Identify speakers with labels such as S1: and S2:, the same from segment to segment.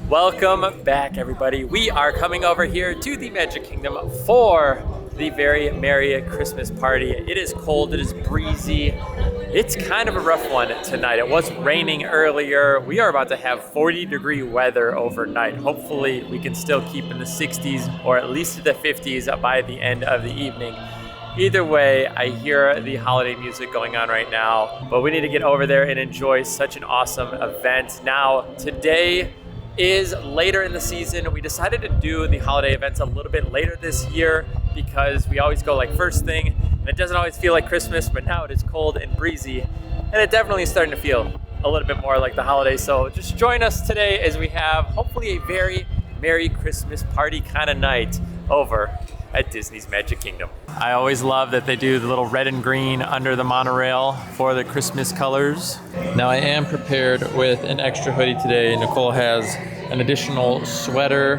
S1: Welcome back, everybody. We are coming over here to the Magic Kingdom for the very merry Christmas party. It is cold, it is breezy. It's kind of a rough one tonight. It was raining earlier. We are about to have 40-degree weather overnight. Hopefully we can still keep in the 60s or at least the 50s by the end of the evening. Either way, I hear the holiday music going on right now, but we need to get over there and enjoy such an awesome event. Now, today is later in the season. We decided to do the holiday events a little bit later this year because we always go like first thing, and it doesn't always feel like Christmas, but now it is cold and breezy, and it definitely is starting to feel a little bit more like the holidays. So just join us today as we have hopefully a very merry Christmas party kind of night over at Disney's Magic Kingdom. I always love that they do the little red and green under the monorail for the Christmas colors. Now I am prepared with an extra hoodie today. Nicole has an additional sweater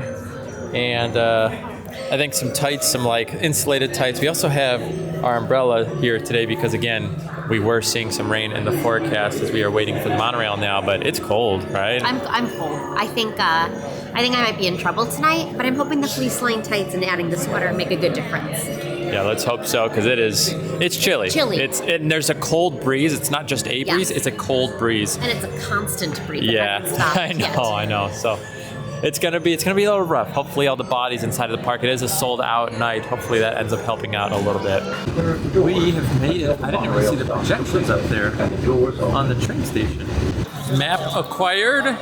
S1: and I think some tights, some like insulated tights. We also have our umbrella here today because again, we were seeing some rain in the forecast as we are waiting for the monorail now, but it's cold, right?
S2: I'm cold. I think I might be in trouble tonight, but I'm hoping the fleece line tights and adding the sweater make a good difference.
S1: Yeah, let's hope so, because it's chilly. And there's a cold breeze. It's not just a breeze, it's a cold breeze.
S2: And it's a constant breeze.
S1: Yeah, I know. So it's gonna be a little rough. Hopefully all the bodies inside of the park. It is a sold out night. Hopefully that ends up helping out a little bit. We have made it. I didn't even see the projections up there on the train station. Map acquired.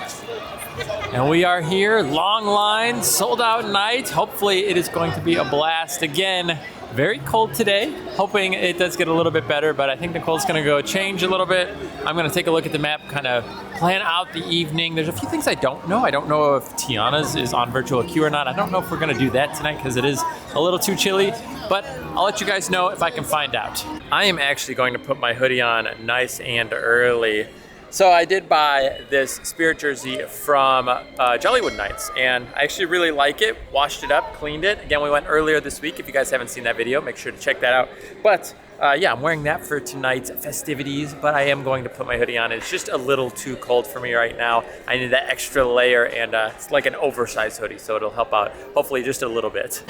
S1: And we are here, long line, sold out night. Hopefully it is going to be a blast. Again, very cold today. Hoping it does get a little bit better, but I think Nicole's gonna go change a little bit. I'm gonna take a look at the map, kind of plan out the evening. There's a few things I don't know. I don't know if Tiana's is on virtual queue or not. I don't know if we're gonna do that tonight because it is a little too chilly, but I'll let you guys know if I can find out. I am actually going to put my hoodie on nice and early. So I did buy this Spirit jersey from Jollywood Nights, and I actually really like it. Washed it up, cleaned it. Again, we went earlier this week. If you guys haven't seen that video, make sure to check that out. But yeah, I'm wearing that for tonight's festivities, but I am going to put my hoodie on. It's just a little too cold for me right now. I need that extra layer, and it's like an oversized hoodie, so it'll help out, hopefully just a little bit.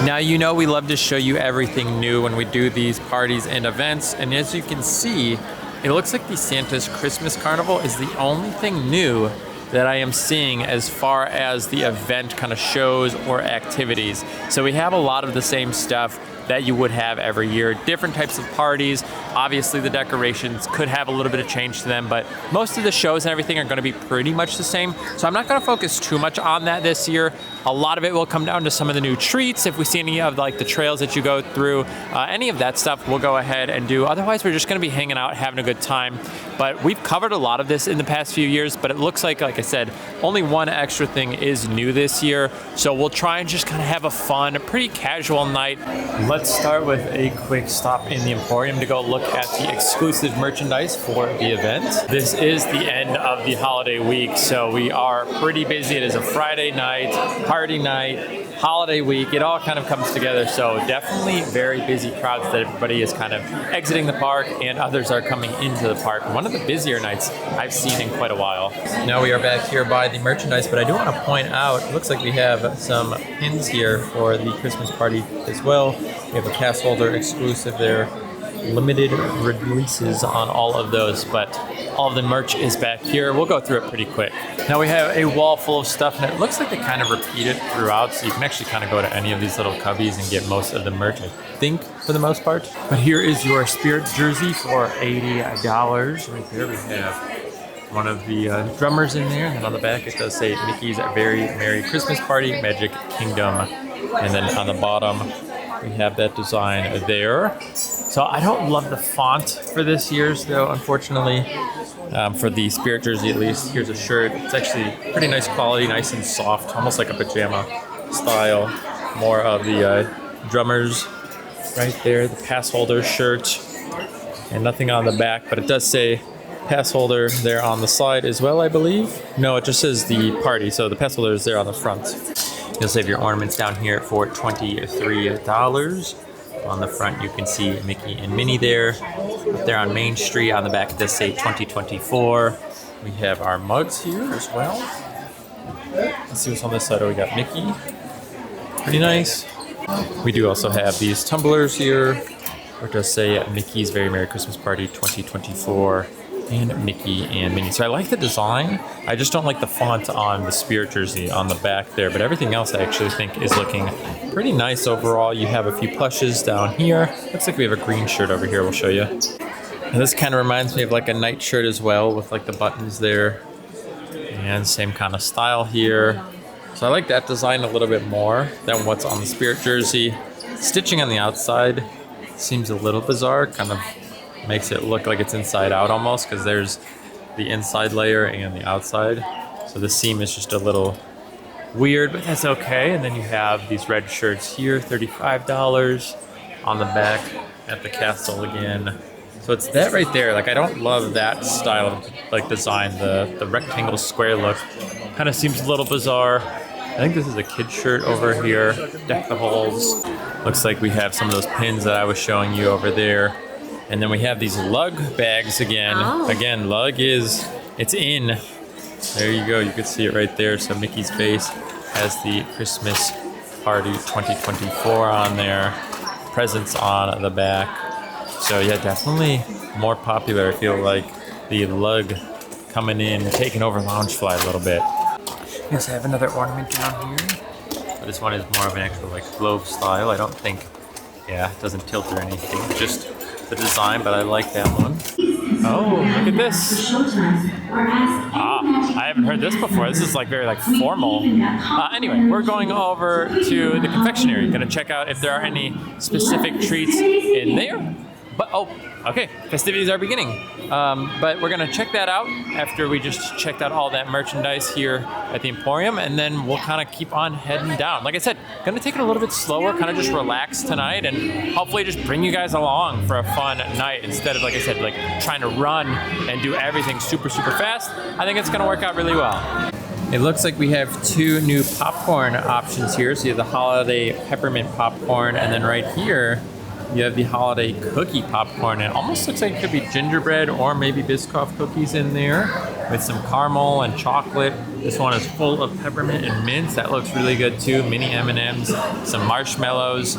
S1: Now, you know we love to show you everything new when we do these parties and events, and as you can see, it looks like the Santa's Christmas Carnival is the only thing new that I am seeing as far as the event kind of shows or activities. So we have a lot of the same stuff that you would have every year. Different types of parties. Obviously the decorations could have a little bit of change to them, but most of the shows and everything are gonna be pretty much the same. So I'm not gonna focus too much on that this year. A lot of it will come down to some of the new treats. If we see any of like the trails that you go through, any of that stuff we'll go ahead and do. Otherwise, we're just gonna be hanging out, having a good time. But we've covered a lot of this in the past few years, but it looks like I said, only one extra thing is new this year. So we'll try and just kind of have a fun, pretty casual night. Let's start with a quick stop in the Emporium to go look at the exclusive merchandise for the event. This is the end of the holiday week, so we are pretty busy. It is a Friday night, party night, holiday week. It all kind of comes together, so definitely very busy crowds that everybody is kind of exiting the park and others are coming into the park. One of the busier nights I've seen in quite a while. Now we are back here by the merchandise, but I do want to point out, it looks like we have some pins here for the Christmas party as well. We have a pass holder exclusive there. Limited releases on all of those, but all of the merch is back here. We'll go through it pretty quick. Now we have a wall full of stuff, and it looks like they kind of repeat it throughout, so you can actually kind of go to any of these little cubbies and get most of the merch, I think, for the most part. But here is your Spirit jersey for $80. Right there we have one of the drummers in there, and on the back it does say Mickey's Very Merry Christmas Party, Magic Kingdom. And then on the bottom, we have that design there. So I don't love the font for this year's though, unfortunately. For the Spirit jersey at least. Here's a shirt. It's actually pretty nice quality, nice and soft, almost like a pajama style. More of the drummers right there, the pass holder shirt. And nothing on the back, but it does say pass holder there on the side as well, I believe. No, it just says the party, so the pass holder is there on the front. You'll save your ornaments down here for $23. On the front, you can see Mickey and Minnie there. Up there on Main Street, on the back, it does say 2024. We have our mugs here as well. Let's see what's on this side. Oh, we got Mickey. Pretty nice. We do also have these tumblers here, where it does say Mickey's Very Merry Christmas Party 2024 and Mickey and Minnie. So I like the design. I just don't like the font on the Spirit jersey on the back there, but everything else I actually think is looking pretty nice overall. You have a few plushes down here. Looks like we have a green shirt over here. We'll show you. And this kind of reminds me of like a night shirt as well, with like the buttons there. And same kind of style here. So I like that design a little bit more than what's on the Spirit jersey. Stitching on the outside seems a little bizarre, kind of makes it look like it's inside out almost, because there's the inside layer and the outside. So the seam is just a little weird, but that's okay. And then you have these red shirts here, $35 on the back at the castle again. So it's that right there. Like, I don't love that style of like design. The rectangle square look kind of seems a little bizarre. I think this is a kid's shirt over here. Deck the halls. Looks like we have some of those pins that I was showing you over there. And then we have these lug bags again.
S2: Oh.
S1: Again, lug it's in. There you go. You can see it right there. So Mickey's face has the Christmas Party 2024 on there. Presents on the back. So yeah, definitely more popular. I feel like the lug coming in, taking over Loungefly a little bit. Yes, I have another ornament down here. This one is more of an actual like globe style. I don't think, yeah, it doesn't tilt or anything. Just the design, but I like that one. Oh, look at this. I haven't heard this before. This is like very like formal. Anyway, we're going over to the confectionery. Gonna check out if there are any specific treats in there. But, oh, okay, festivities are beginning. But we're gonna check that out after we just checked out all that merchandise here at the Emporium, and then we'll kind of keep on heading down. Like I said, gonna take it a little bit slower, kind of just relax tonight, and hopefully just bring you guys along for a fun night instead of, like I said, like trying to run and do everything super, super fast. I think it's gonna work out really well. It looks like we have two new popcorn options here. So you have the holiday peppermint popcorn, and then right here, you have the holiday cookie popcorn. It almost looks like it could be gingerbread or maybe Biscoff cookies in there with some caramel and chocolate. This one is full of peppermint and mint. That looks really good too. Mini M&Ms, some marshmallows.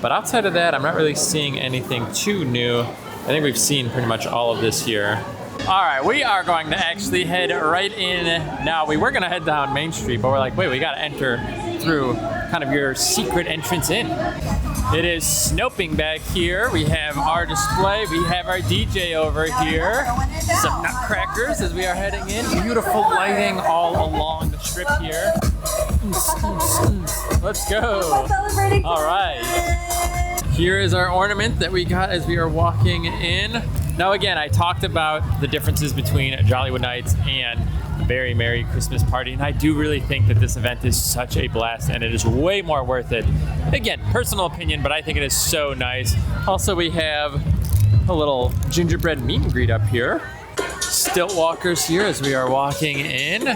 S1: But outside of that, I'm not really seeing anything too new. I think we've seen pretty much all of this here. All right, we are going to actually head right in now. We were gonna head down Main Street, but we're like, wait, we gotta enter through kind of your secret entrance in. It is snoping back here. We have our display. We have our DJ over here. Some nutcrackers as we are heading in. Beautiful lighting all along the strip here. Let's go. All right. Here is our ornament that we got as we are walking in. Now again, I talked about the differences between Jollywood Nights and Very Merry Christmas Party, and I do really think that this event is such a blast, and it is way more worth it. Again, personal opinion, but I think it is so nice. Also, we have a little gingerbread meet and greet up here. Stilt walkers here as we are walking in.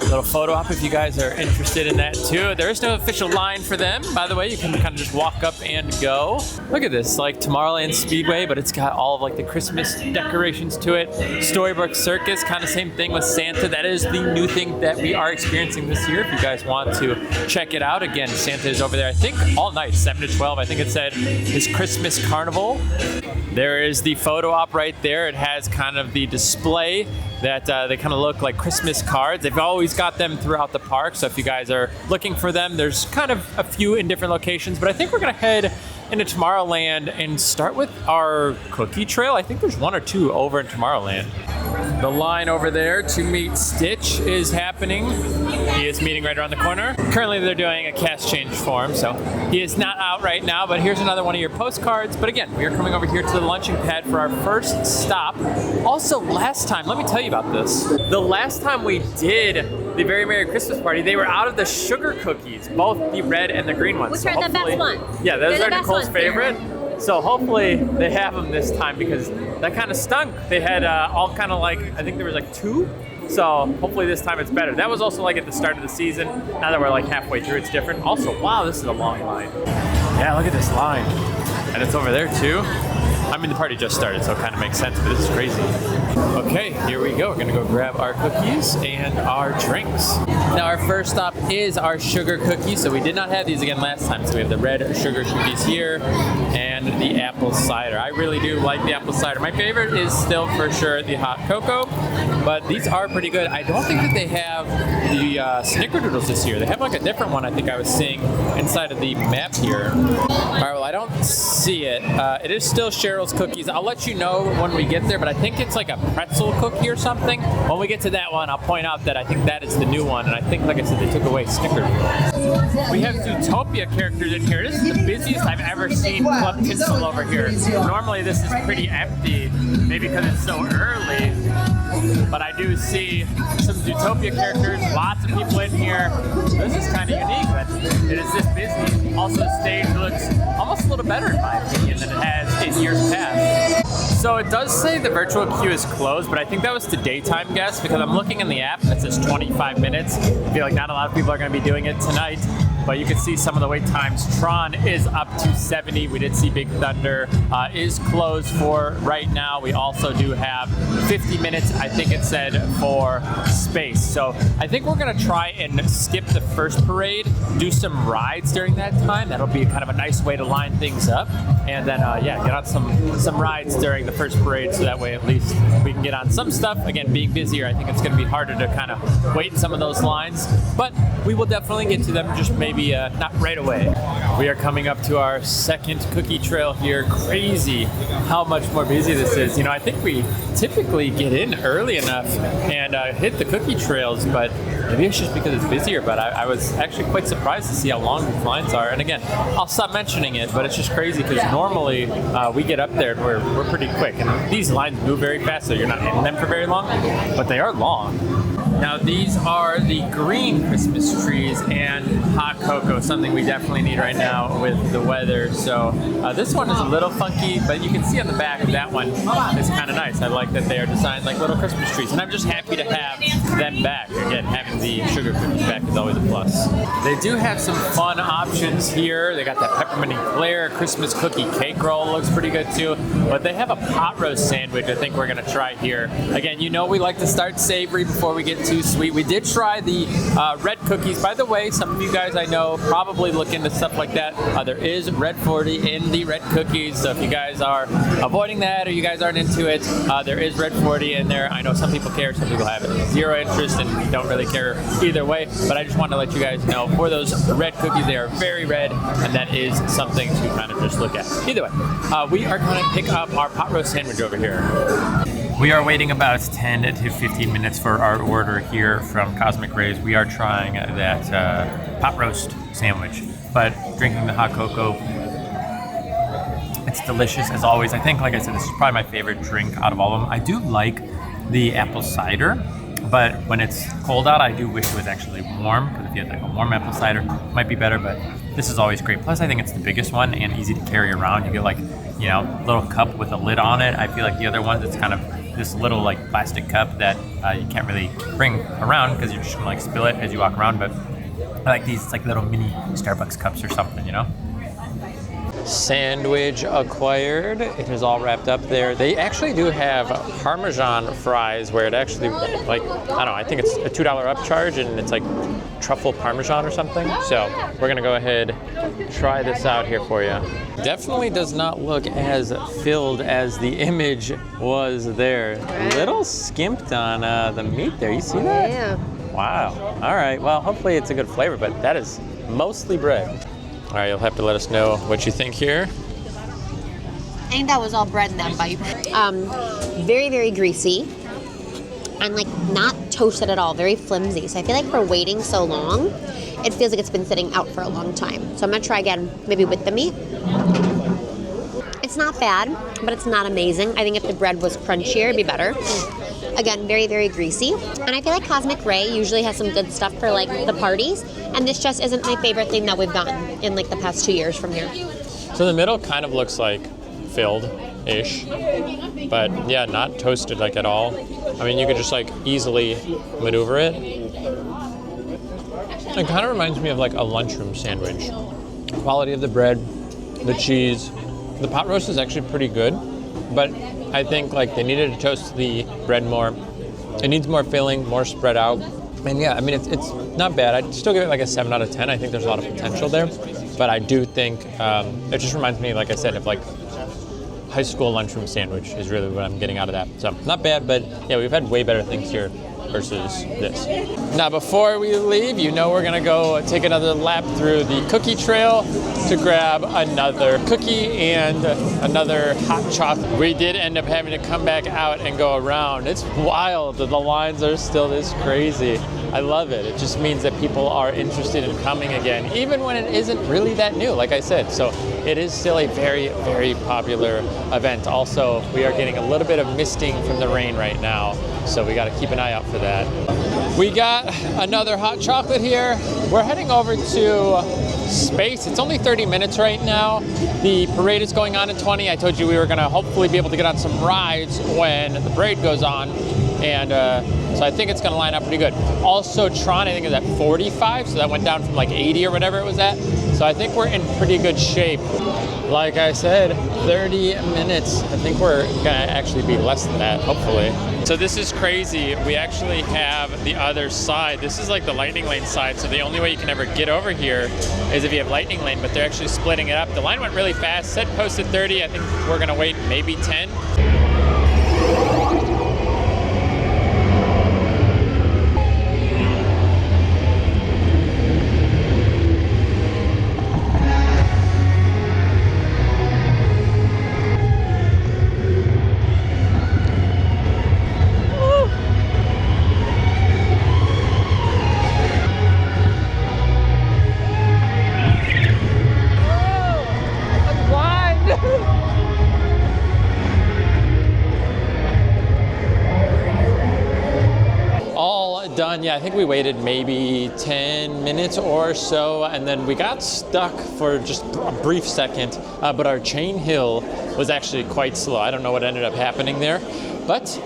S1: A little photo op if you guys are interested in that too. There is no official line for them, by the way. You can kind of just walk up and go. Look at this, like Tomorrowland Speedway, but it's got all of like the Christmas decorations to it. Storybook Circus, kind of same thing with Santa. That is the new thing that we are experiencing this year. If you guys want to check it out, again, Santa is over there, I think all night, 7 to 12. I think it said his Christmas Carnival. There is the photo op right there. It has kind of the display that they kind of look like Christmas cards. They've always got them throughout the park, so if you guys are looking for them, there's kind of a few in different locations, but I think we're gonna head into Tomorrowland and start with our cookie trail. I think there's one or two over in Tomorrowland. The line over there to meet Stitch is happening. He is meeting right around the corner. Currently they're doing a cast change for him, so he is not out right now, but here's another one of your postcards. But again, we are coming over here to the lunching pad for our first stop. Also, last time, let me tell you about this. The last time we did the Very Merry Christmas Party, they were out of the sugar cookies, both the red and the green ones.
S2: Which are the best ones?
S1: Yeah, those are Nicole's favorite.
S2: Favorite.
S1: So hopefully they have them this time, because that kind of stunk. They had all kind of like, I think there was like 2. So hopefully this time it's better. That was also like at the start of the season. Now that we're like halfway through, it's different. Also, wow, this is a long line. Yeah, look at this line. And it's over there too. I mean, the party just started, so it kind of makes sense, but this is crazy. Okay, here we go. We're gonna go grab our cookies and our drinks. Now our first stop is our sugar cookies. So we did not have these again last time. So we have the red sugar cookies here and the apple cider. I really do like the apple cider. My favorite is still for sure the hot cocoa, but these are pretty good. I don't think that they have the snickerdoodles this year. They have like a different one I think I was seeing inside of the map here. All right, well I don't see it. It is still Cheryl's cookies. I'll let you know when we get there, but I think it's like a pretzel cookie or something. When we get to that one, I'll point out that I think that is the new one, and I think, like I said, they took away snickerdoodles. We have Zootopia characters in here. This is the busiest I've ever seen Club Tinsel over here. Normally this is pretty empty, maybe because it's so early, but I do see some Zootopia characters, lots of people in here. This is kind of unique that it is this busy. Also, the stage looks almost a little better in my opinion than it has in years past. So it does say the virtual queue is closed, but I think that was to daytime guests because I'm looking in the app and it says 25 minutes. I feel like not a lot of people are going to be doing it tonight, but you can see some of the wait times. Tron is up to 70. We did see Big Thunder is closed for right now. We also do have 50 minutes, I think it said, for Space. So I think we're going to try and skip the first parade, do some rides during that time. That'll be kind of a nice way to line things up. And then, yeah, get on some rides during the first parade so that way at least we can get on some stuff. Again, being busier, I think it's going to be harder to kind of wait in some of those lines, but we will definitely get to them, just maybe not right away. We are coming up to our second cookie trail here. Crazy how much more busy this is. You know, I think we typically get in early enough and hit the cookie trails, but maybe it's just because it's busier, but I was actually quite surprised to see how long these lines are. And again, I'll stop mentioning it, but it's just crazy because normally we get up there and we're pretty quick. And these lines move very fast, so you're not in them for very long, but they are long. Now these are the green Christmas trees and hot cocoa, something we definitely need right now with the weather. So this one is a little funky, but you can see on the back of that one, it's kind of nice. I like that they are designed like little Christmas trees, and I'm just happy to have them back. Again, having the sugar cookies back is always a plus. They do have some fun options here. They got that peppermint eclair Christmas cookie cake roll, looks pretty good too. But they have a pot roast sandwich I think we're gonna try here. Again, you know we like to start savory before we get too sweet. We did try the red cookies. By the way, some of you guys I know probably look into stuff like that. There is red 40 in the red cookies, so if you guys are avoiding that or you guys aren't into it, there is red 40 in there. I know some people care, some people have zero interest and don't really care either way, but I just wanted to let you guys know for those red cookies, they are very red, and that is something to kind of just look at. Either way, we are going to pick up our pot roast sandwich over here. We are waiting about 10 to 15 minutes for our order here from Cosmic Rays. We are trying that pot roast sandwich, but drinking the hot cocoa. It's delicious as always. I think, like I said, this is probably my favorite drink out of all of them. I do like the apple cider, but when it's cold out, I do wish it was actually warm, because if you had like a warm apple cider, it might be better, but this is always great. Plus, I think it's the biggest one and easy to carry around. You get like, you know, a little cup with a lid on it. I feel like the other ones, it's kind of this little like plastic cup that you can't really bring around because you're just gonna like spill it as you walk around, but I like these, it's like little mini Starbucks cups or something, you know? Sandwich acquired. It is all wrapped up there. They actually do have Parmesan fries where it actually, like, I don't know, I think it's a $2 upcharge and it's like truffle Parmesan or something. So we're gonna go ahead, try this out here for you. Definitely does not look as filled as the image was there. A little skimped on the meat there. You see that?
S2: Yeah.
S1: Wow. All right. Well, hopefully it's a good flavor, but that is mostly bread. All right, you'll have to let us know what you think here.
S2: I think that was all bread in that bite. Very, very greasy. And like not toasted at all, very flimsy. So I feel like for waiting so long, it feels like it's been sitting out for a long time. So I'm gonna try again, maybe with the meat. It's not bad, but it's not amazing. I think if the bread was crunchier, it'd be better. Again, very, very greasy. And I feel like Cosmic Ray usually has some good stuff for like the parties. And this just isn't my favorite thing that we've gotten in like the past 2 years from here.
S1: So the middle kind of looks like filled-ish, but yeah, not toasted like at all. I mean, you could just like easily maneuver it. It kind of reminds me of like a lunchroom sandwich. Quality of the bread, the cheese. The pot roast is actually pretty good, but I think like they needed to toast the bread more. It needs more filling, more spread out. And yeah, I mean, it's not bad. I'd still give it like a 7 out of 10. I think there's a lot of potential there. But I do think it just reminds me, like I said, of like high school lunchroom sandwich is really what I'm getting out of that. So not bad, but yeah, we've had way better things here versus this. Now, before we leave, you know we're gonna go take another lap through the cookie trail to grab another cookie and another hot chocolate. We did end up having to come back out and go around. It's wild that the lines are still this crazy. I love it. It just means that people are interested in coming again, even when it isn't really that new, like I said. So it is still a very, very popular event. Also, we are getting a little bit of misting from the rain right now, so we got to keep an eye out for that. We got another hot chocolate here. We're heading over to Space. It's only 30 minutes right now. The parade is going on in 20. I told you we were going to hopefully be able to get on some rides when the parade goes on. And so I think it's going to line up pretty good. Also, Tron, I think, is at 45, so that went down from like 80 or whatever it was at. So I think we're in pretty good shape. Like I said, 30 minutes. I think we're going to actually be less than that, hopefully. So this is crazy. We actually have the other side. This is like the lightning lane side, so the only way you can ever get over here is if you have lightning lane, but they're actually splitting it up. The line went really fast. Said posted 30. I think we're going to wait maybe 10. Done. Yeah, I think we waited maybe 10 minutes or so, and then we got stuck for just a brief second, but our chain hill was actually quite slow. I don't know what ended up happening there, but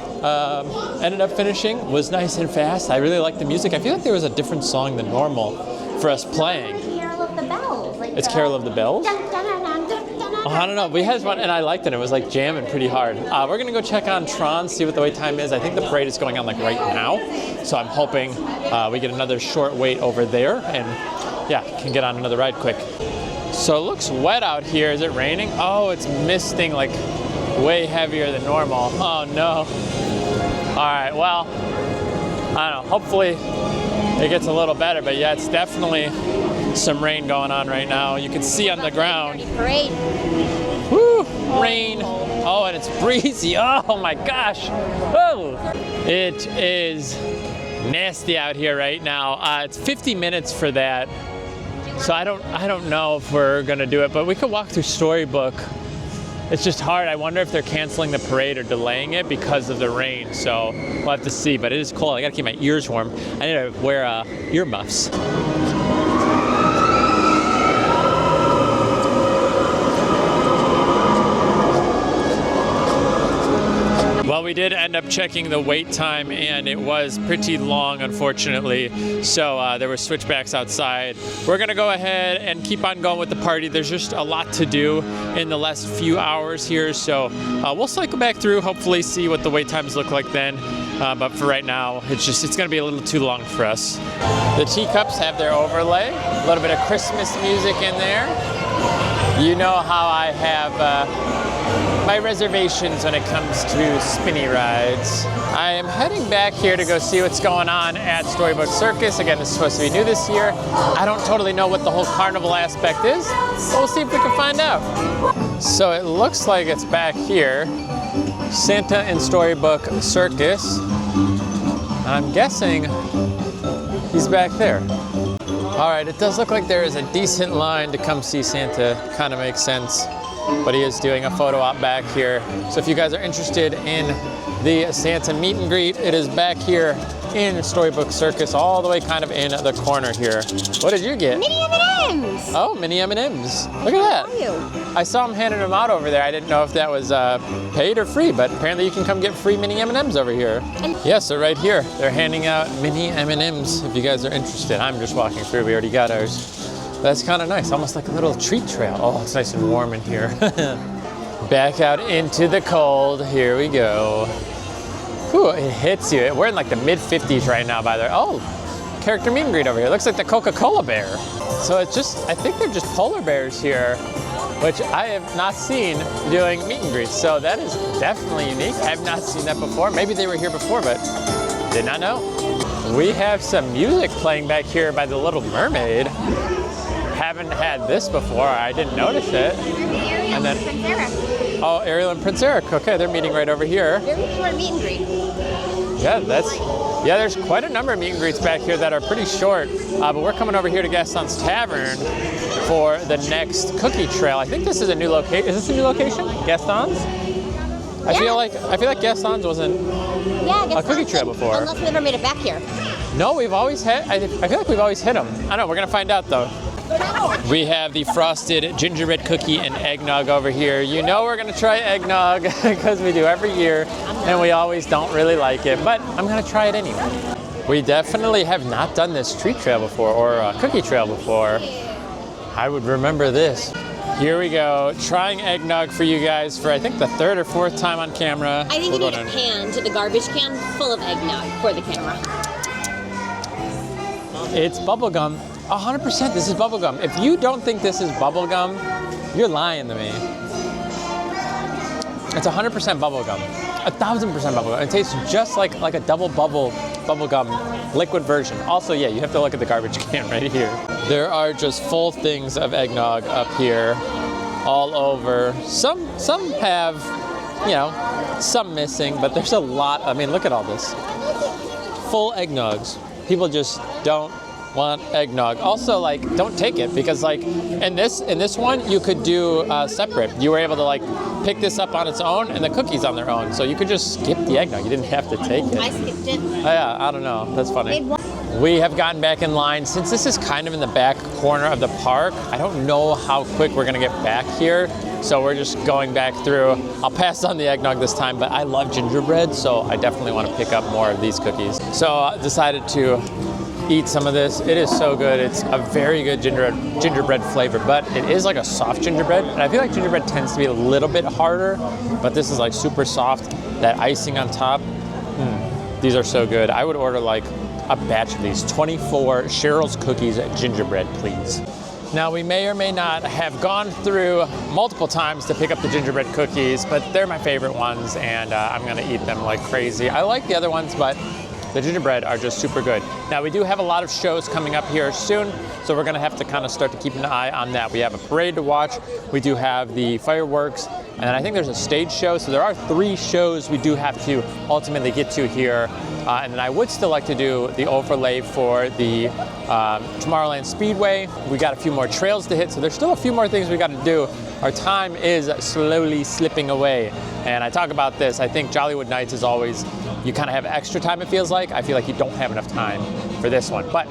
S1: ended up finishing, was nice and fast. I really liked the music. I feel like there was a different song than normal for us playing.
S2: Carol of the Bells. Like
S1: it's Carol of the Bells? Oh, I don't know. We had one, and I liked it. It was like jamming pretty hard. We're gonna go check on Tron, see what the wait time is. I think the parade is going on like right now, so I'm hoping we get another short wait over there, and yeah, can get on another ride quick. So it looks wet out here. Is it raining? Oh, it's misting like way heavier than normal. Oh no. All right. Well, I don't know. Hopefully it gets a little better, but yeah, it's definitely some rain going on right now. You can see on the ground.
S2: Parade.
S1: Woo, rain. Oh, and it's breezy. Oh my gosh. Oh, it is nasty out here right now. It's 50 minutes for that. So I don't know if we're gonna do it, but we could walk through Storybook. It's just hard. I wonder if they're canceling the parade or delaying it because of the rain. So we'll have to see, but it is cold. I gotta keep my ears warm. I need to wear earmuffs. Well, we did end up checking the wait time, and it was pretty long, unfortunately. So there were switchbacks outside. We're gonna go ahead and keep on going with the party. There's just a lot to do in the last few hours here, so we'll cycle back through, hopefully see what the wait times look like then. But for right now, it's gonna be a little too long for us. The teacups have their overlay, a little bit of Christmas music in there. You know how I have my reservations when it comes to spinny rides. I am heading back here to go see what's going on at Storybook Circus. Again, it's supposed to be new this year. I don't totally know what the whole carnival aspect is, but we'll see if we can find out. So it looks like it's back here. Santa in Storybook Circus. I'm guessing he's back there. All right, it does look like there is a decent line to come see Santa. Kind of makes sense. But he is doing a photo op back here. So if you guys are interested in the Santa meet and greet, it is back here in Storybook Circus, all the way kind of in the corner here. What did you get?
S2: Mini M&Ms.
S1: Oh, mini M&Ms. Look at that.
S2: How are you?
S1: I saw him handing them out over there. I didn't know if that was paid or free, but apparently you can come get free mini M&Ms over here. Yeah, so right here, they're handing out mini M&Ms if you guys are interested. I'm just walking through. We already got ours. That's kind of nice, almost like a little treat trail. Oh, it's nice and warm in here. Back out into the cold. Here we go. Ooh, it hits you. We're in like the mid 50s right now, by the way. Oh, character meet and greet over here. Looks like the Coca-Cola bear. So it's just, I think they're just polar bears here, which I have not seen doing meet and greets. So that is definitely unique. I have not seen that before. Maybe they were here before, but did not know. We have some music playing back here by the Little Mermaid. Haven't had this before. I didn't notice it. And then, oh, Ariel and Prince Eric. Okay, they're meeting right over here.
S2: They're meeting for a meet and greet.
S1: Yeah, there's quite a number of meet and greets back here that are pretty short. But we're coming over here to Gaston's Tavern for the next cookie trail. I think this is a new location. Is this a new location? Gaston's? I feel like Gaston's wasn't a cookie trail before.
S2: Unless we never made it back here.
S1: No, we've always hit. I feel like we've always hit them. I don't know. We're gonna find out though. We have the frosted gingerbread cookie and eggnog over here. You know we're gonna try eggnog because we do every year, and we always don't really like it. But I'm gonna try it anyway. We definitely have not done this treat trail before or cookie trail before. I would remember this. Here we go, trying eggnog for you guys for I think the third or fourth time on camera.
S2: I think you need a pan to the garbage can full of eggnog for the camera.
S1: It's bubblegum. 100% this is bubblegum. If you don't think this is bubblegum, you're lying to me. It's 100% bubblegum. 1,000% bubblegum. It tastes just like a double bubblegum liquid version. Also, yeah, you have to look at the garbage can right here. There are just full things of eggnog up here all over. Some have, you know, some missing, but there's a lot. I mean, look at all this. Full eggnogs. People just don't want eggnog. Also, like, don't take it because, like, in this one, you could do separate. You were able to, like, pick this up on its own and the cookies on their own. So you could just skip the eggnog. You didn't have to take it.
S2: I skipped it.
S1: Oh, yeah, I don't know. That's funny. We have gotten back in line. Since this is kind of in the back corner of the park, I don't know how quick we're gonna get back here. So we're just going back through. I'll pass on the eggnog this time, but I love gingerbread, so I definitely want to pick up more of these cookies. So I decided to eat some of this. It is so good. It's a very good gingerbread flavor, but it is like a soft gingerbread. And I feel like gingerbread tends to be a little bit harder, but this is like super soft. That icing on top, these are so good. I would order like a batch of these. 24 Cheryl's Cookies gingerbread, please. Now, we may or may not have gone through multiple times to pick up the gingerbread cookies, but they're my favorite ones, and I'm gonna eat them like crazy. I like the other ones, but the gingerbread are just super good. Now, we do have a lot of shows coming up here soon, so we're gonna have to kind of start to keep an eye on that. We have a parade to watch, we do have the fireworks, and I think there's a stage show, so there are 3 shows we do have to ultimately get to here. And then I would still like to do the overlay for the Tomorrowland Speedway. We got a few more trails to hit, so there's still a few more things we got to do. Our time is slowly slipping away. And I talk about this, I think Jollywood Nights is always, you kind of have extra time, it feels like. I feel like you don't have enough time for this one. But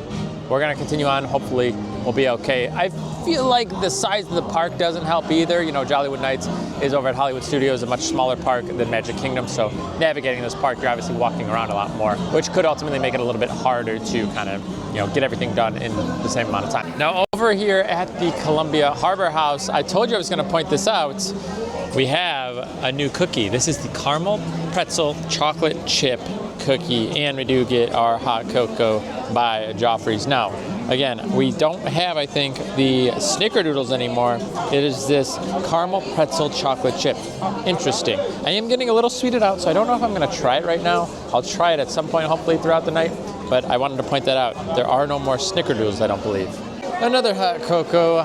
S1: we're gonna continue on, hopefully we'll be okay. I feel like the size of the park doesn't help either. You know, Jollywood Nights is over at Hollywood Studios, a much smaller park than Magic Kingdom, so navigating this park, you're obviously walking around a lot more, which could ultimately make it a little bit harder to kind of, you know, get everything done in the same amount of time. Now, over here at the Columbia Harbor House, I told you I was gonna point this out. We have a new cookie. This is the caramel pretzel chocolate chip cookie, and we do get our hot cocoa by Joffrey's. Now, again, we don't have, I think, the snickerdoodles anymore. It is this caramel pretzel chocolate chip. Interesting. I am getting a little sweeted out, so I don't know if I'm gonna try it right now. I'll try it at some point, hopefully throughout the night, but I wanted to point that out. There are no more snickerdoodles, I don't believe. Another hot cocoa.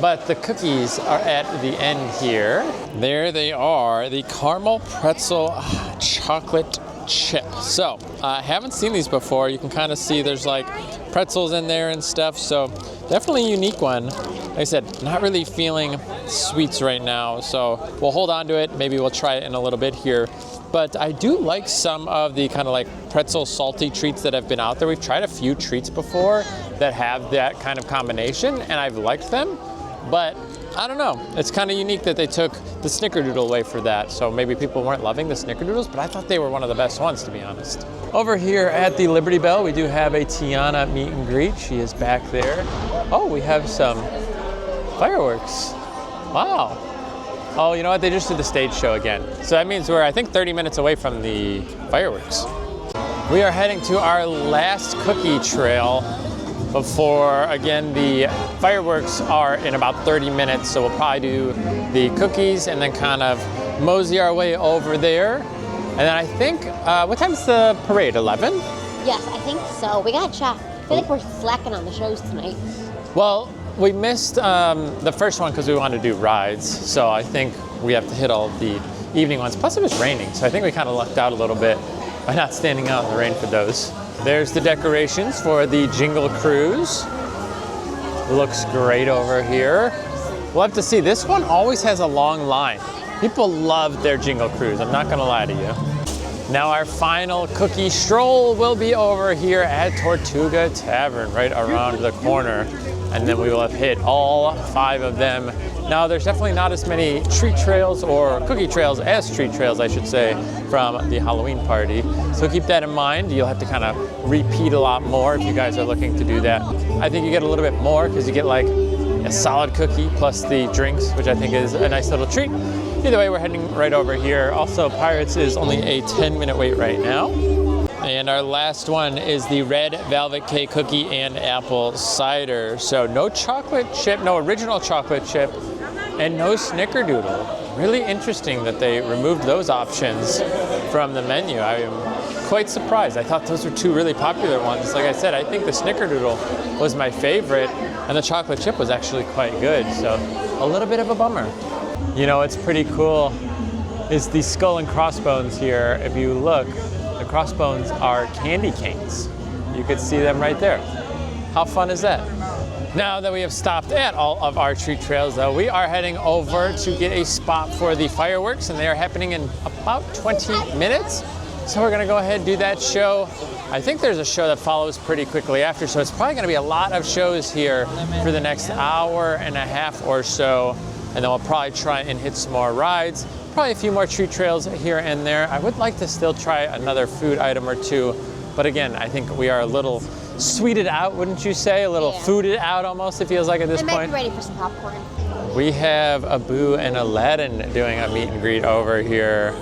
S1: But the cookies are at the end here. There they are, the caramel pretzel chocolate chip. So, I haven't seen these before. You can kind of see there's like pretzels in there and stuff. So, definitely a unique one. Like I said, not really feeling sweets right now. So, we'll hold on to it. Maybe we'll try it in a little bit here. But I do like some of the kind of like pretzel salty treats that have been out there. We've tried a few treats before that have that kind of combination, and I've liked them. But I don't know, it's kind of unique that they took the snickerdoodle away for that. So maybe people weren't loving the snickerdoodles, but I thought they were one of the best ones, to be honest. Over here at the Liberty Bell, we do have a Tiana meet and greet. She is back there. Oh, we have some fireworks. Wow. Oh, you know what? They just did the stage show again. So that means we're, I think, 30 minutes away from the fireworks. We are heading to our last cookie trail before, again, the fireworks are in about 30 minutes. So we'll probably do the cookies and then kind of mosey our way over there. And then I think, what time's the parade, 11?
S2: Yes, I think so. We got shot. I feel like we're slacking on the shows tonight.
S1: Well, we missed the first one because we wanted to do rides. So I think we have to hit all the evening ones. Plus it was raining, so I think we kind of lucked out a little bit by not standing out in the rain for those. There's the decorations for the Jingle Cruise. Looks great over here. We'll have to see. This one always has a long line. People love their Jingle Cruise, I'm not gonna lie to you. Now our final cookie stroll will be over here at Tortuga Tavern, right around the corner. And then we will have hit all 5 of them. Now there's definitely not as many treat trails or cookie trails as treat trails, I should say, from the Halloween party. So keep that in mind. You'll have to kind of repeat a lot more if you guys are looking to do that. I think you get a little bit more because you get like a solid cookie plus the drinks, which I think is a nice little treat. Either way, we're heading right over here. Also, Pirates is only a 10-minute wait right now. And our last one is the red velvet cake cookie and apple cider. So no chocolate chip, no original chocolate chip, and no snickerdoodle. Really interesting that they removed those options from the menu. I am quite surprised. I thought those were 2 really popular ones. Like I said, I think the snickerdoodle was my favorite, and the chocolate chip was actually quite good. So a little bit of a bummer. You know, it's pretty cool is the skull and crossbones here. If you look, the crossbones are candy canes. You could see them right there. How fun is that? Now that we have stopped at all of our treat trails, though, we are heading over to get a spot for the fireworks, and they are happening in about 20 minutes. So we're gonna go ahead and do that show. I think there's a show that follows pretty quickly after, so it's probably gonna be a lot of shows here for the next hour and a half or so. And then we'll probably try and hit some more rides. Probably a few more treat trails here and there. I would like to still try another food item or 2. But again, I think we are a little sweeted out, wouldn't you say? A little fooded out almost, it feels like at this point.
S2: I might be ready for some popcorn.
S1: We have Abu and Aladdin doing a meet and greet over here.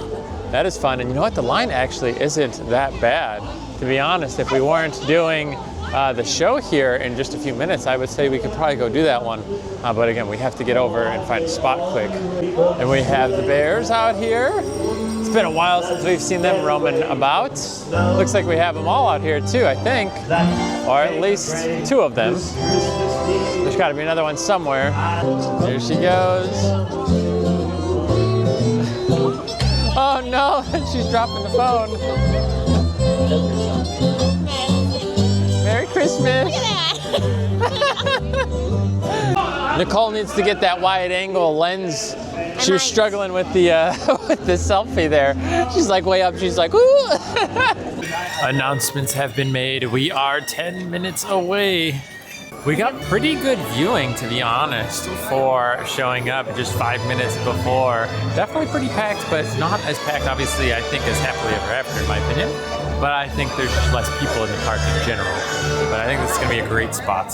S1: That is fun. And you know what? The line actually isn't that bad. To be honest, if we weren't doing the show here in just a few minutes, I would say we could probably go do that one. But again, we have to get over and find a spot quick. And we have the bears out here. It's been a while since we've seen them roaming about. Looks like we have them all out here too, I think. Or at least 2 of them. There's gotta be another one somewhere. There she goes. Oh no, she's dropping the phone. Merry Christmas.
S2: Look at that.
S1: Nicole needs to get that wide angle lens. She was struggling with the with the selfie there. She's like way up, she's like, ooh. Announcements have been made. We are 10 minutes away. We got pretty good viewing, to be honest, for showing up just 5 minutes before. Definitely pretty packed, but not as packed, obviously, I think, as Happily Ever After, in my opinion. But I think there's just less people in the park in general. But I think this is gonna be a great spot.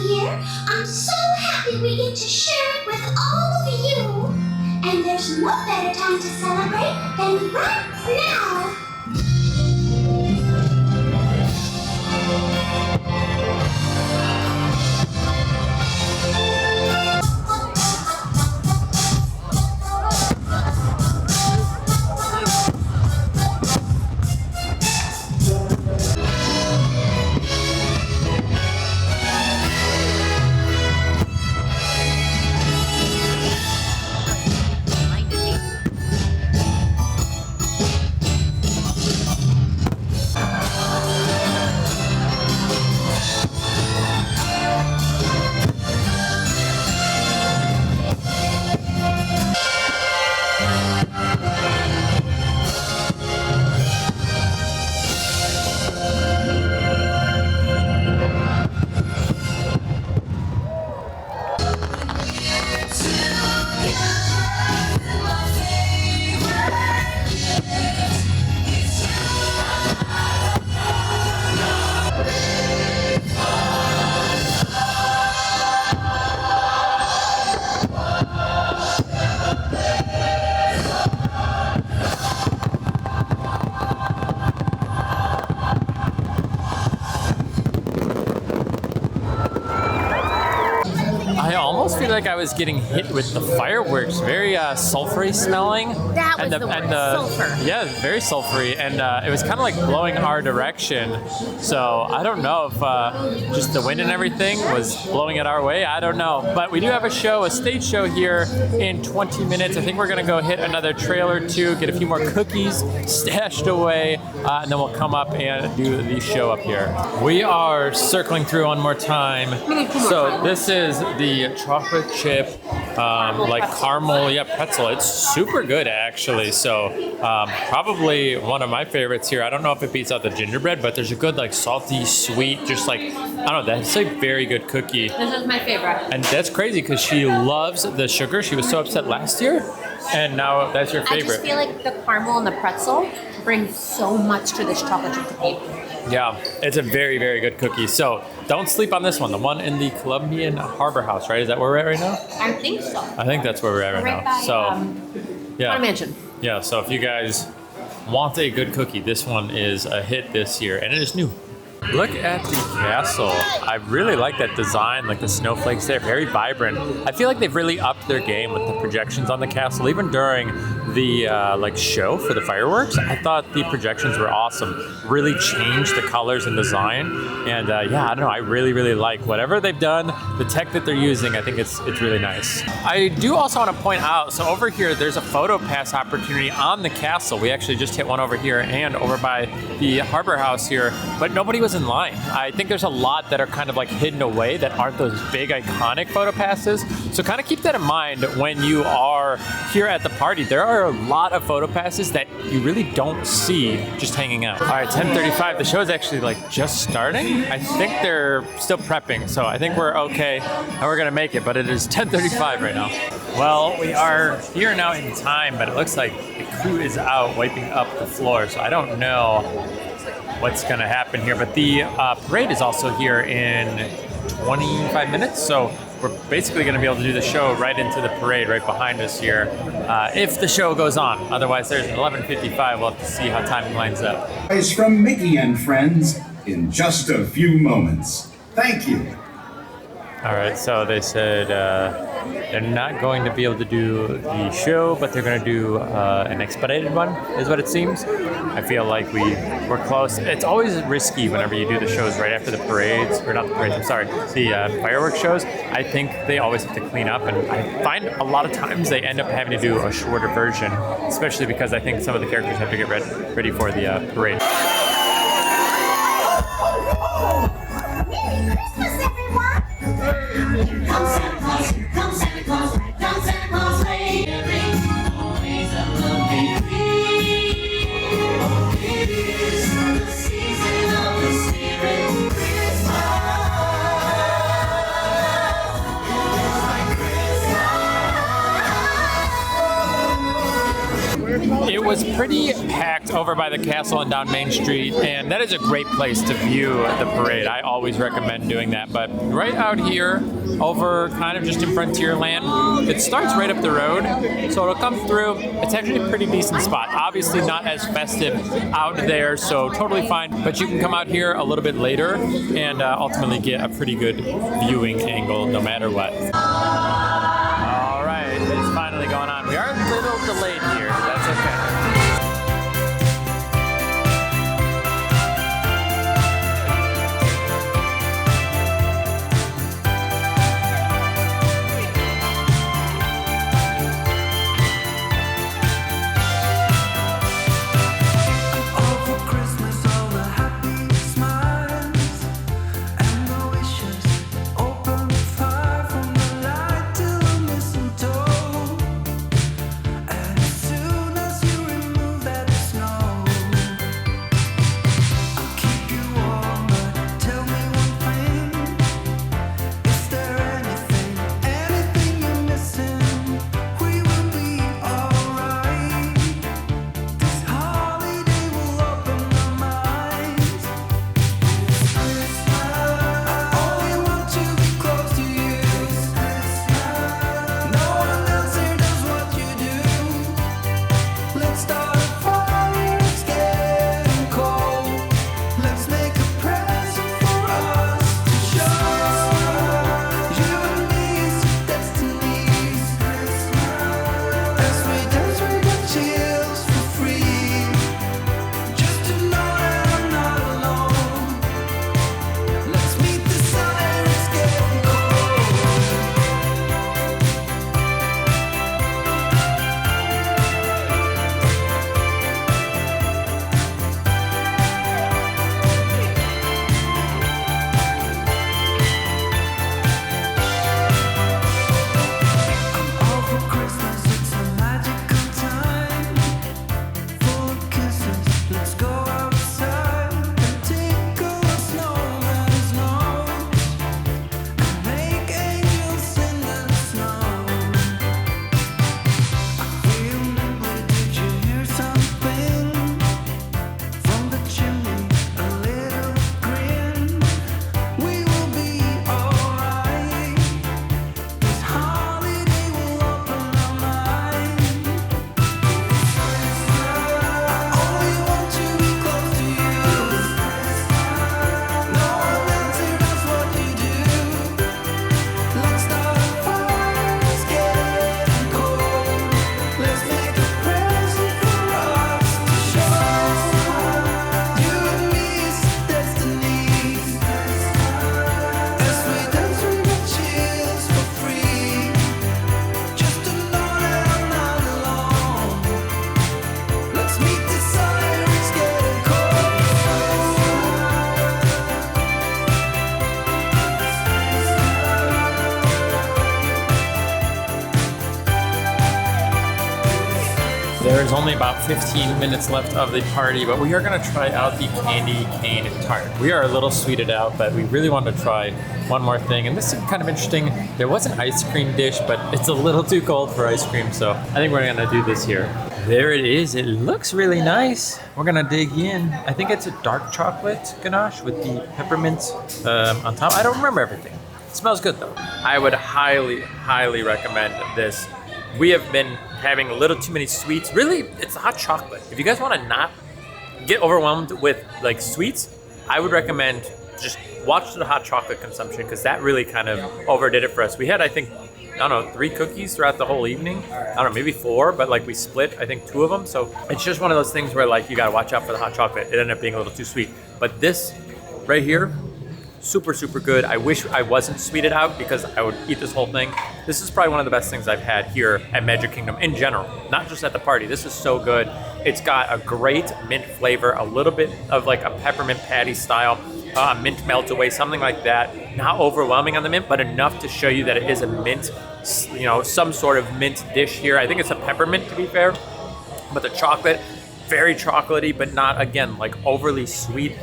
S3: year. I'm so happy we get to share it with all of you. And there's no better time to celebrate than right now.
S1: I almost feel like I was getting hit with the fireworks. Very sulfury smelling.
S2: That was the word, sulfur.
S1: Yeah, very sulfury, and it was kind of like blowing our direction. So I don't know if just the wind and everything was blowing it our way. I don't know. But we do have a show, a stage show here in 20 minutes. I think we're gonna go hit another trail or two, get a few more cookies stashed away, and then we'll come up and do the show up here. We are circling through one more time. So this is the chocolate chip, like caramel, pretzel. It's super good actually. So probably one of my favorites here. I don't know if it beats out the gingerbread, but there's a good like salty, sweet, just like, I don't know, that's a very good cookie.
S2: This is my favorite.
S1: And that's crazy because she loves the sugar. She was so upset last year, and now that's your favorite.
S2: I just feel like the caramel and the pretzel bring so much to this chocolate chip cookie.
S1: Yeah, it's a very, very good cookie. So don't sleep on this one. The one in the Colombian Harbor House, right? Is that where we're at right now?
S2: I think so.
S1: I think that's where we're at right now.
S2: By,
S1: so, yeah.
S2: Mansion.
S1: Yeah, so if you guys want a good cookie, this one is a hit this year, and it is new. Look at the castle. I really like that design, like the snowflakes there, very vibrant. I feel like they've really upped their game with the projections on the castle. Even during the like show for the fireworks, I thought the projections were awesome. Really changed the colors and design. And yeah, I don't know, I really, really like whatever they've done, the tech that they're using. I think it's really nice. I do also want to point out, so over here, there's a photo pass opportunity on the castle. We actually just hit one over here and over by the Harbor House here, but nobody was in line. I think there's a lot that are kind of like hidden away that aren't those big iconic photo passes. So kind of keep that in mind when you are here at the party. There are a lot of photo passes that you really don't see just hanging out. All right, 10:35. The show is actually like just starting. I think they're still prepping, so I think we're okay and we're gonna make it, but it is 10:35 right now. Well, we are here now in time, but it looks like the crew is out wiping up the floor, so I don't know what's going to happen here. But the parade is also here in 25 minutes, so we're basically going to be able to do the show right into the parade right behind us here, if the show goes on. Otherwise, there's 11:55. We'll have to see how timing lines up.
S4: It's from Mickey and friends in just a few moments. Thank you.
S1: All right, so they said they're not going to be able to do the show, but they're going to do an expedited one, is what it seems. I feel like we're close. It's always risky whenever you do the shows right after the parades, or not the parades, I'm sorry, the fireworks shows. I think they always have to clean up, and I find a lot of times they end up having to do a shorter version, especially because I think some of the characters have to get ready for the parade.
S3: Come Santa Claus, come Santa Claus, come Santa Claus, ring, always a lovely tree. It is the season of the spirit, Christmas.
S1: It was pretty packed over by the castle and down Main Street, and that is a great place to view the parade. I always recommend doing that. But right out here, over kind of just in Frontierland, it starts right up the road, so it'll come through. It's actually a pretty decent spot. Obviously not as festive out there, so totally fine. But you can come out here a little bit later and ultimately get a pretty good viewing angle no matter what. All right, it's finally going on. We are a little delayed here, but that's okay. There's only about 15 minutes left of the party, but we are going to try out the candy cane tart. We are a little sweeted out, but we really want to try one more thing. And this is kind of interesting. There was an ice cream dish, but it's a little too cold for ice cream, so I think we're going to do this here. There it is. It looks really nice. We're going to dig in. I think it's a dark chocolate ganache with the peppermint on top. I don't remember everything. It smells good, though. I would highly, highly recommend this. We have been having a little too many sweets. Really, it's hot chocolate. If you guys want to not get overwhelmed with like sweets, I would recommend just watch the hot chocolate consumption, because that really kind of overdid it for us. We had, I think, I don't know, 3 cookies throughout the whole evening. I don't know, maybe 4, but like we split, I think, 2 of them. So it's just one of those things where like you gotta watch out for the hot chocolate. It ended up being a little too sweet. But this right here, super, super good. I wish I wasn't sweeted out, because I would eat this whole thing. This is probably one of the best things I've had here at Magic Kingdom in general, not just at the party. This is so good. It's got a great mint flavor, a little bit of like a peppermint patty style, mint melt away, something like that. Not overwhelming on the mint, but enough to show you that it is a mint, you know, some sort of mint dish here. I think it's a peppermint, to be fair, but the chocolate, very chocolatey, but not, again, like overly sweet.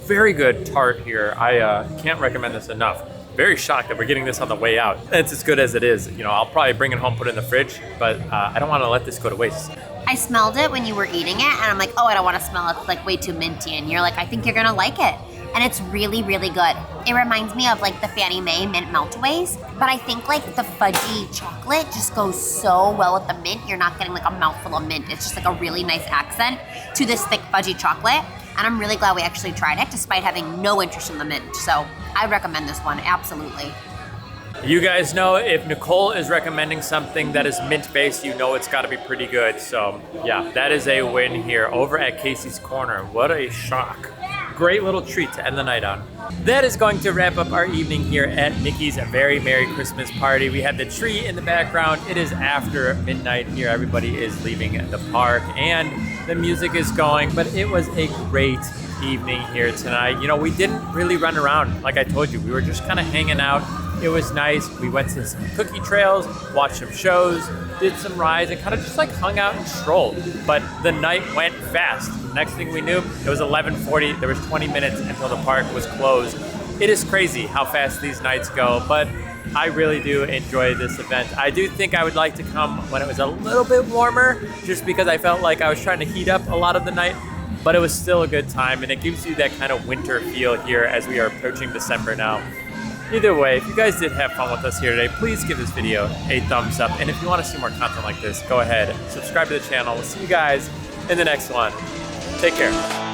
S1: Very good tart here. I can't recommend this enough. Very shocked that we're getting this on the way out. It's as good as it is. You know, I'll probably bring it home, put it in the fridge, but I don't want to let this go to waste.
S2: I smelled it when you were eating it, and I'm like, oh, I don't want to smell it. It's like way too minty. And you're like, I think you're gonna like it. And it's really, really good. It reminds me of like the Fannie Mae mint meltaways, but I think like the fudgy chocolate just goes so well with the mint. You're not getting like a mouthful of mint. It's just like a really nice accent to this thick fudgy chocolate. And I'm really glad we actually tried it despite having no interest in the mint. So I recommend this one, absolutely.
S1: You guys know if Nicole is recommending something that is mint-based, you know it's gotta be pretty good. So yeah, that is a win here over at Casey's Corner. What a shock. Great little treat to end the night on. That is going to wrap up our evening here at Mickey's Very Merry Christmas Party. We have the tree in the background. It is after midnight here. Everybody is leaving the park and the music is going, but it was a great evening here tonight. You know, we didn't really run around. Like I told you, we were just kind of hanging out. It was nice. We went to some cookie trails, watched some shows, did some rides, and kind of just like hung out and strolled. But the night went fast. Next thing we knew, it was 11:40. There was 20 minutes until the park was closed. It is crazy how fast these nights go, but I really do enjoy this event. I do think I would like to come when it was a little bit warmer, just because I felt like I was trying to heat up a lot of the night, but it was still a good time, and it gives you that kind of winter feel here as we are approaching December now. Either way, if you guys did have fun with us here today, please give this video a thumbs up. And if you want to see more content like this, go ahead, subscribe to the channel. We'll see you guys in the next one. Take care.